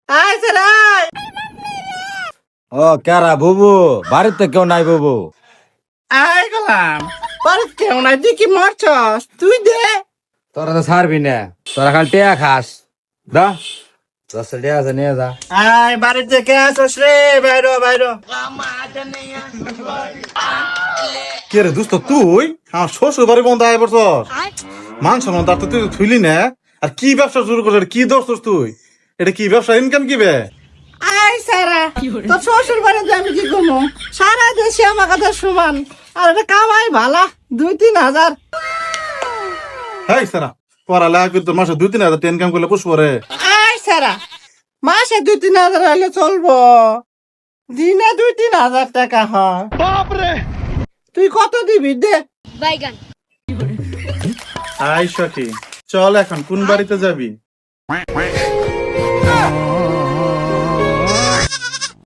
আয় সারাই ও কারা বুবু বাড়িতে কেউ নাই বুবু? আয় গেলাম বাড়ি কেউ নাই তুই কি মারছস তুই দে তোরা তো ছাড়বি না, তোরা খালি টেয়া খাস। দা 10 টাকা আছে নিয়ে যা। আয় বাড়িতে কে আসছ রে বাইরো বাইরো কে রে দোস্ত তুই আমার শ্বশুর বাড়ি বন্ধ আয় বছর মান সম্মান তার তো তুই থুইলি না। আর কি ব্যবসা শুরু করছিস, কি ধরছস তুই? এটা কি ব্যবসা, ইনকাম কি বে? আয় সারা তোর শ্বশুর বাড়িতে আমি কি করবো সারা দেশে আমার কথা সমান আর এটা কামাই ভালা 2-3 হাজার হ্যাঁ সারা পড়ালেখা করে তোর মাসে 2-3 হাজার ইনকাম করলে পুষ পরে। আয় সারা মাসে 2-3 হাজার হলে চলবো দিনে 2-3 হাজার টাকা হয় তুই কত দিবি দে বাইগান আয় সখী চল এখন কোন বাড়িতে যাবি?